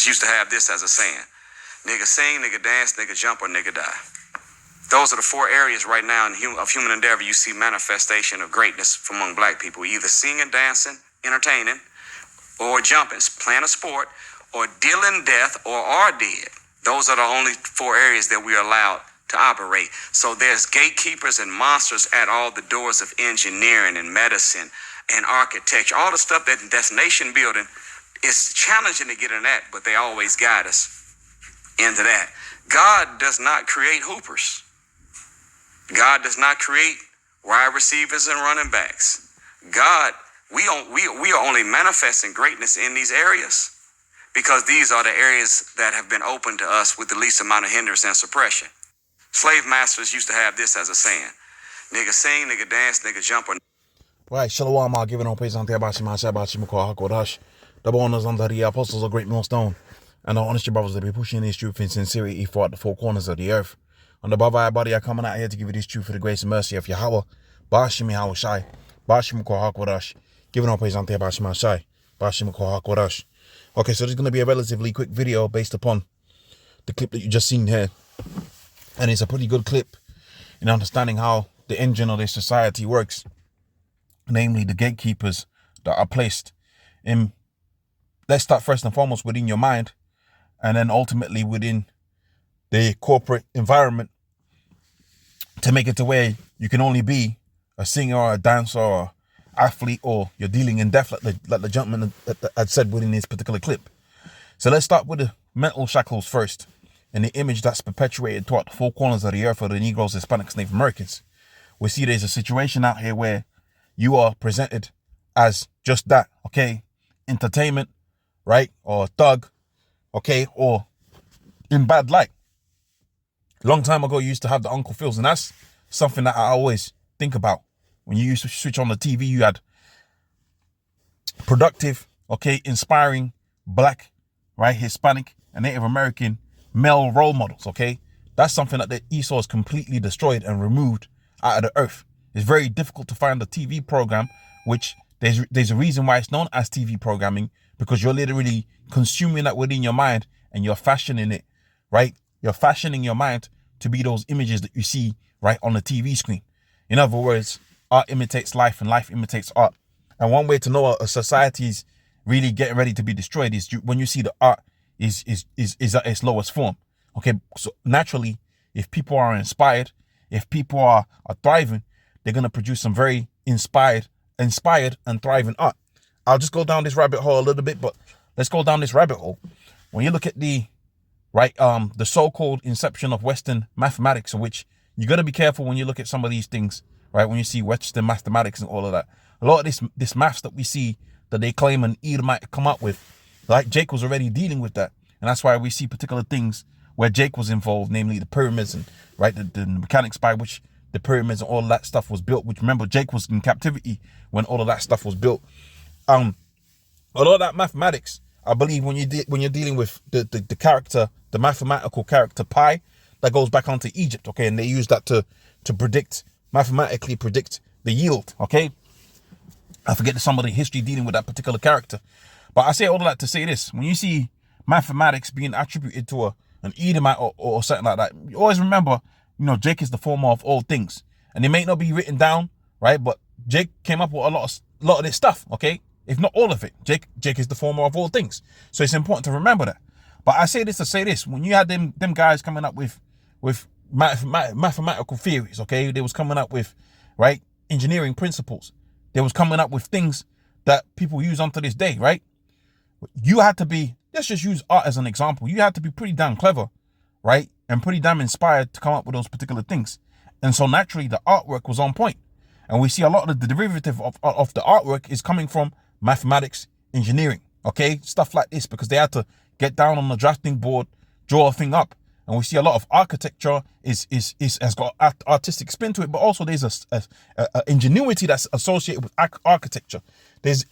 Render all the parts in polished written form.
masters used to have this as a saying: nigga sing, nigga dance, nigga jump, or nigga die. Those are the four areas right now of human endeavor you see manifestation of greatness among black people: either singing, dancing, entertaining, or jumping, playing a sport, or dealing death, or are dead. Those are the only four areas that we are allowed to operate. So there's gatekeepers and monsters at all the doors of engineering and medicine and architecture. All the stuff that's nation building is challenging to get in that, but they always guide us into that. God does not create hoopers. God does not create wide receivers and running backs. God, we are only manifesting greatness in these areas because these are the areas that have been open to us with the least amount of hindrance and suppression. Slave masters used to have this as a saying: nigga sing, nigga dance, nigga jump. Right, Shalom, I'll give it on praise on Hakodash. The bonus under the apostles of Great Millstone, and the honest brothers that be pushing this truth in sincerity throughout the four corners of the earth. And above everybody, I coming out here to give you this truth for the grace and mercy of Yahweh. Bashim Yahweh Shai. Bashim Hakodash. Giving on praise on Bashim Shai. Bashim Hakodash. Okay, so this is going to be a relatively quick video based upon the clip that you just seen here. And it's a pretty good clip in understanding how the engine of this society works. Namely, the gatekeepers that are placed in, let's start first and foremost within your mind, and then ultimately within the corporate environment, to make it to where you can only be a singer or a dancer or athlete, or you're dealing in death like the gentleman had said within this particular clip. So let's start with the mental shackles first, and the image that's perpetuated throughout the four corners of the earth for the Negroes, Hispanics, Native Americans. We see there's a situation out here where you are presented as just that, okay? Entertainment, right? Or thug, okay? Or in bad light. Long time ago, you used to have the Uncle Phils, and that's something that I always think about. When you used to switch on the TV, you had productive, okay, inspiring black, right, Hispanic, and Native American male role models, okay? That's something that the Esau has completely destroyed and removed out of the earth. It's very difficult to find a TV program, which there's a reason why it's known as TV programming, because you're literally consuming that within your mind and you're fashioning it, right? You're fashioning your mind to be those images that you see right on the TV screen. In other words, art imitates life and life imitates art. And one way to know a society is really getting ready to be destroyed is when you see the art is at its lowest form. Okay, so naturally, if people are inspired, if people are thriving, they're going to produce some very inspired and thriving art. I'll just go down this rabbit hole a little bit, but let's go down this rabbit hole. When you look at the so-called inception of Western mathematics, in which you got to be careful when you look at some of these things, right? When you see Western mathematics and all of that, a lot of this maths that we see that they claim an Edomite come up with, like Jake was already dealing with that, and that's why we see particular things where Jake was involved, namely the pyramids and right the mechanics by which the pyramids and all of that stuff was built. Which, remember, Jake was in captivity when all of that stuff was built. A lot of that mathematics, I believe, when you're dealing with the character, the mathematical character pi, that goes back onto Egypt, okay, and they use that to mathematically predict the yield, okay. I forget some of the history dealing with that particular character, but I say all of that to say this: when you see mathematics being attributed to an Edomite or something like that, you always remember, Jake is the former of all things, and it may not be written down, right? But Jake came up with a lot of this stuff, okay? If not all of it, Jake is the former of all things. So it's important to remember that. But I say this to say this: when you had them guys coming up with mathematical theories, okay, they was coming up with right engineering principles. They was coming up with things that people use unto this day, right? You had to be, let's just use art as an example. You had to be pretty damn clever, right? And pretty damn inspired to come up with those particular things. And so naturally the artwork was on point. And we see a lot of the derivative of the artwork is coming from mathematics, engineering, okay? Stuff like this, because they had to get down on the drafting board, draw a thing up. And we see a lot of architecture has got artistic spin to it, but also there's a ingenuity that's associated with architecture. There's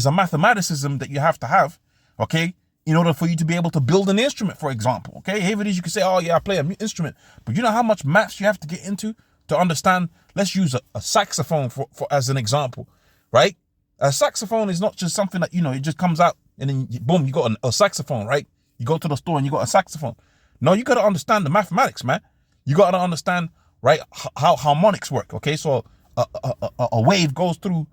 a mathematicism that you have to have, okay, in order for you to be able to build an instrument, for example, okay? Here it is, you can say, oh yeah, I play an instrument, but you know how much maths you have to get into to understand. Let's use a saxophone for as an example, right? A saxophone is not just something that, it just comes out and then boom, you got a saxophone, right? You go to the store and you got a saxophone. No, you got to understand the mathematics, man. You got to understand, right, how harmonics work. Okay, so a wave goes through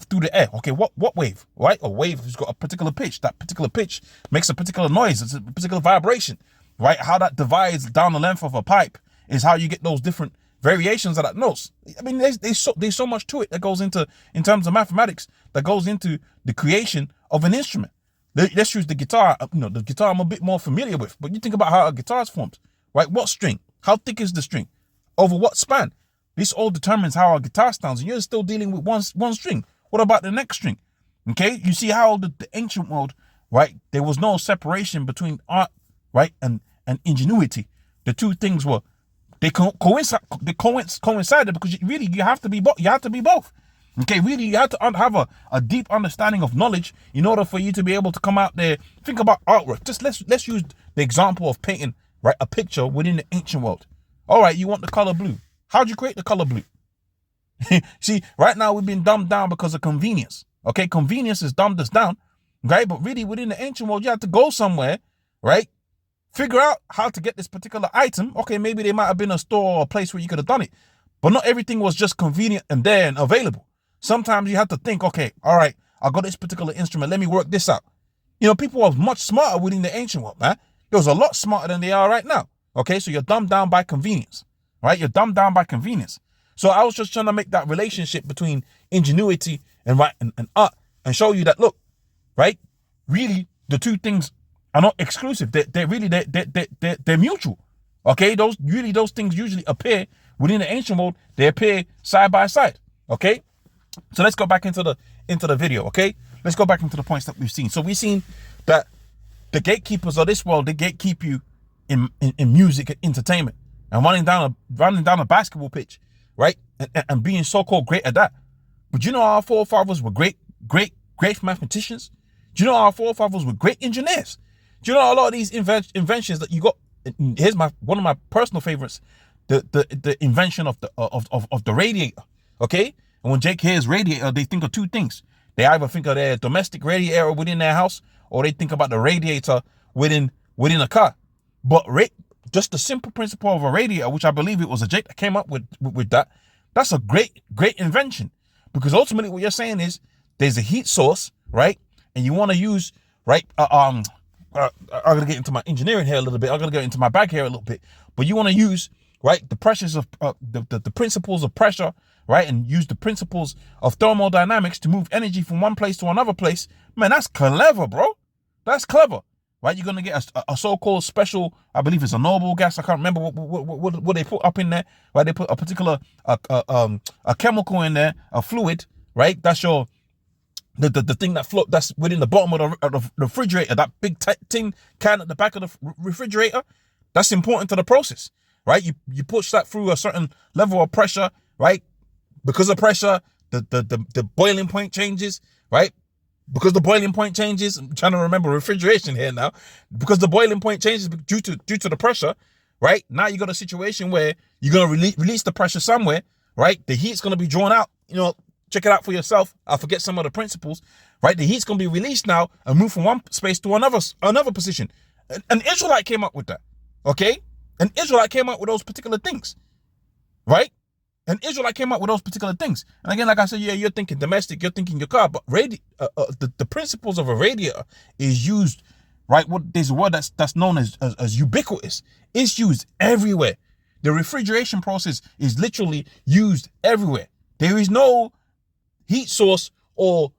through the air. Okay, what wave, right? A wave has got a particular pitch. That particular pitch makes a particular noise. It's a particular vibration, right? How that divides down the length of a pipe is how you get those different variations of that notes. I mean, there's so much to it that goes into, in terms of mathematics, that goes into the creation of an instrument. Let's use the guitar. The guitar I'm a bit more familiar with, but you think about how a guitar is formed, right? What string? How thick is the string? Over what span? This all determines how a guitar sounds, and you're still dealing with one string. What about the next string? Okay, you see how the ancient world, right? There was no separation between art, right, and ingenuity. The two things were, they coincided because you have to be both. You have to be both. Okay, really, you have to have a deep understanding of knowledge in order for you to be able to come out there. Think about artwork. Just let's use the example of painting, right, a picture within the ancient world. All right, you want the color blue. How'd you create the color blue? See, right now we've been dumbed down because of convenience. Okay, convenience has dumbed us down, right? But really, within the ancient world, you had to go somewhere, right? Figure out how to get this particular item. Okay, maybe there might have been a store or a place where you could have done it, but not everything was just convenient and there and available. Sometimes you have to think, okay, all right, I got this particular instrument. Let me work this out. People were much smarter within the ancient world, man. They was a lot smarter than they are right now. Okay, so you're dumbed down by convenience, right? You're dumbed down by convenience. So I was just trying to make that relationship between ingenuity and art and show you that, look, right? Really, the two things are not exclusive. They're mutual. Okay, those things usually appear within the ancient world. They appear side by side. Okay, so let's go back into the video. Okay, let's go back into the points that we've seen. So we've seen that the gatekeepers of this world, they gatekeep you in music and entertainment, and running down a basketball pitch, right? And being so-called great at that. But you know our forefathers were great mathematicians? Do you know our forefathers were great engineers? Do you know a lot of these inventions that you got? Here's one of my personal favorites, the invention of the radiator. Okay? And when Jake hears radiator, they think of two things. They either think of their domestic radiator within their house, or they think about the radiator within a car. But just the simple principle of a radiator, which I believe it was a Jake that came up with that, that's a great invention. Because ultimately what you're saying is there's a heat source, right? And you want to use, right, I'm going to get into my engineering here a little bit. I'm going to get into my bag here a little bit. But you want to use, right, the pressures of the principles of pressure, right, and use the principles of thermodynamics to move energy from one place to another place. Man, that's clever, bro. That's clever, right? You're going to get a so-called special, I believe it's a noble gas. I can't remember what they put up in there, right? They put a particular a chemical in there, a fluid, right? That's your the thing that float, that's within the bottom of the refrigerator, that big tin can at the back of the refrigerator. That's important to the process, right? You push that through a certain level of pressure, right? Because of pressure, the boiling point changes, right? Because the boiling point changes, I'm trying to remember refrigeration here now. Because the boiling point changes due to the pressure, right? Now you got a situation where you're gonna release the pressure somewhere, right? The heat's gonna be drawn out. Check it out for yourself. I forget some of the principles, right? The heat's gonna be released now and move from one space to another position. An Israelite came up with that, okay? An Israelite came up with those particular things, right? An Israelite came up with those particular things. And again, like I said, yeah, you're thinking domestic, you're thinking your car, but the principles of a radiator is used, right? There's a word that's known as ubiquitous. It's used everywhere. The refrigeration process is literally used everywhere. There is no heat source or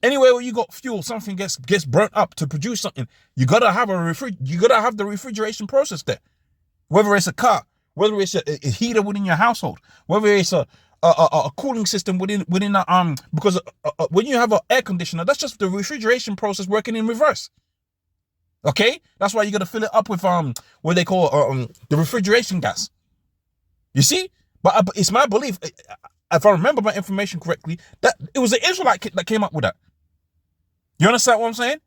anywhere where you got fuel, something gets burnt up to produce something. You gotta have the refrigeration process there. Whether it's a car, whether it's a heater within your household, whether it's a cooling system within because when you have an air conditioner, that's just the refrigeration process working in reverse. Okay, that's why you got to fill it up with what they call the refrigeration gas. You see, but it's my belief, if I remember my information correctly, that it was an Israelite that came up with that. You understand what I'm saying?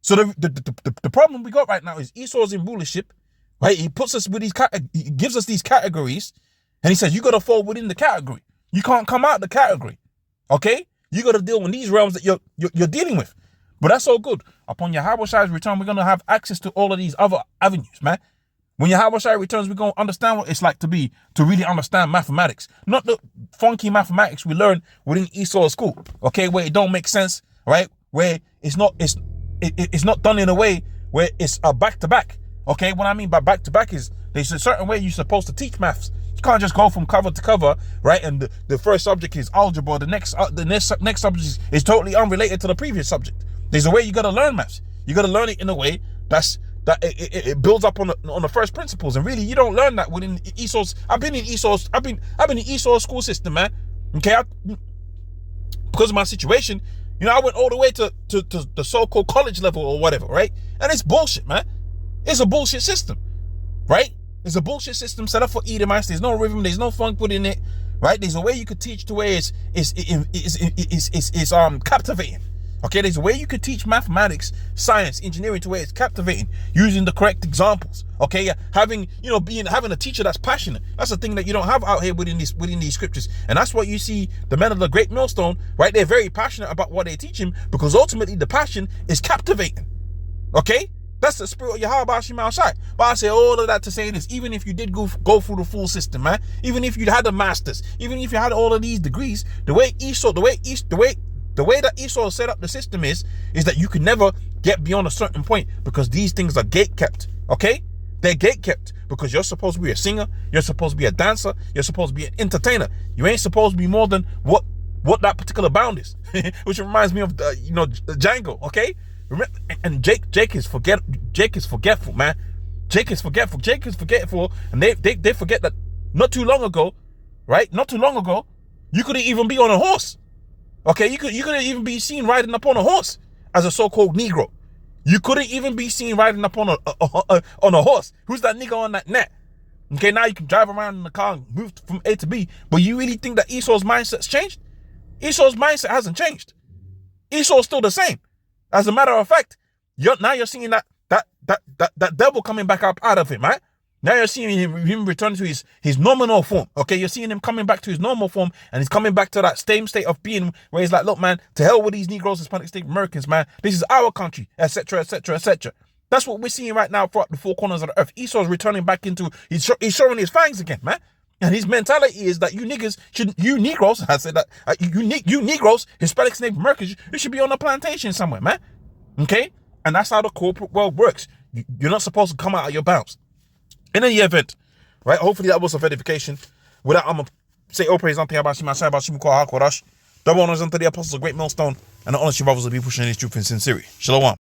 So the problem we got right now is Esau's in rulership. Right, he puts us with he gives us these categories, and he says you got to fall within the category. You can't come out the category. Okay, you got to deal with these realms that you're dealing with. But that's all good. upon Yahweh Shai's return, we're going to have access to all of these other avenues, man. When Yahweh Shai returns, we're going to understand what it's like to really understand mathematics. Not the funky mathematics we learn within Esau's school, okay, where it don't make sense, right? Where it's not done in a way where it's a back-to-back, okay? What I mean by back-to-back is there's a certain way you're supposed to teach maths. You can't just go from cover to cover, right? And the first subject is algebra. The next subject is totally unrelated to the previous subject. There's a way you got to learn maths. You got to learn it in a way that it builds up on the first principles, and really you don't learn that within Esau's. I've been in Esau's school system, man. Okay, because of my situation, you know, I went all the way to the so-called college level or whatever, right? And it's bullshit, man. It's a bullshit system, right? It's a bullshit system set up for Edomites. There's no rhythm. There's no funk within it, right? There's a way you could teach to where it's captivating. Okay, there's a way you could teach mathematics, science, engineering to where it's captivating using the correct examples. Okay, having a teacher that's passionate. That's a thing that you don't have out here within these scriptures, and that's what you see the men of the Great Millstone, right? They're very passionate about what they teach him because ultimately the passion is captivating. Okay, that's the spirit of Yahweh Hashem Shai. But I say all of that to say this: even if you did go through the full system, man, even if you had the masters, even if you had all of these degrees, the way that Esau set up the system is that you can never get beyond a certain point because these things are gate kept. Okay, they're gate kept because you're supposed to be a singer, you're supposed to be a dancer, you're supposed to be an entertainer. You ain't supposed to be more than what that particular bound is. Which reminds me of Django. Okay, and Jake is forgetful, man. Jake is forgetful, and they forget that not too long ago, you couldn't even be on a horse. Okay, you couldn't even be seen riding up on a horse as a so-called Negro. You couldn't even be seen riding up on a horse. Who's that nigga on that net? Okay, now you can drive around in the car and move from A to B. But you really think that Esau's mindset's changed? Esau's mindset hasn't changed. Esau's still the same. As a matter of fact, you're seeing that devil coming back up out of him, right? Now you're seeing him return to his nominal form. Okay, you're seeing him coming back to his normal form, and he's coming back to that same state of being where he's like, look, man, to hell with these Negroes, Hispanic Native Americans, man. This is our country, etc., etc., etc. That's what we're seeing right now throughout the four corners of the earth. Esau's returning back into, he's showing his fangs again, man. And his mentality is that you Negroes, I said that, you Negroes, Hispanics, Native Americans, you should be on a plantation somewhere, man. Okay? And that's how the corporate world works. You're not supposed to come out of your bounds. In any event, right, hopefully that was of edification. With that, I'm going to say all praise unto Yahweh Shai, double honors unto the apostles of Great Millstone, and the honest brothers of people pushing this truth in sincerity. Shalom.